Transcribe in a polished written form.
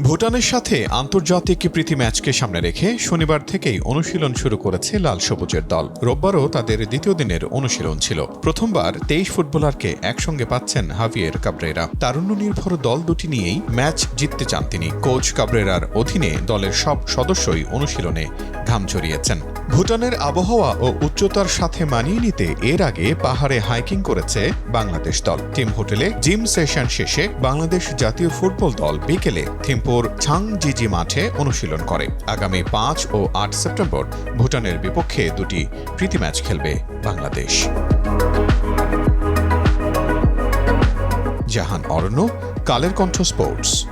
ভুটানের সাথে আন্তর্জাতিক প্রীতি ম্যাচকে সামনে রেখে শনিবার থেকেই অনুশীলন শুরু করেছে লাল সবুজের দল। রোববারও তাদের দ্বিতীয় দিনের অনুশীলন ছিল। প্রথমবার 23 ফুটবলারকে একসঙ্গে পাচ্ছেন হাভিয়ের কাবরেরা। তারুণ্য নির্ভর দল দুটি নিয়েই ম্যাচ জিততে চান তিনি। কোচ কাবরেরার অধীনে দলের সব সদস্যই অনুশীলনে ঘাম ঝরিয়েছেন। ভুটানের আবহাওয়া ও উচ্চতার সাথে মানিয়ে নিতে এর আগে পাহাড়ে হাইকিং করেছে বাংলাদেশ দল। টিম হোটেলে জিম সেশন শেষে বাংলাদেশ জাতীয় ফুটবল দল বিকেলে থিম্পুর ছাংজিজি মাঠে অনুশীলন করে। আগামী 5 ও 8 সেপ্টেম্বর ভুটানের বিপক্ষে দুটি প্রীতি ম্যাচ খেলবে বাংলাদেশ। জাহান অরণ্য, কালের কণ্ঠ স্পোর্টস।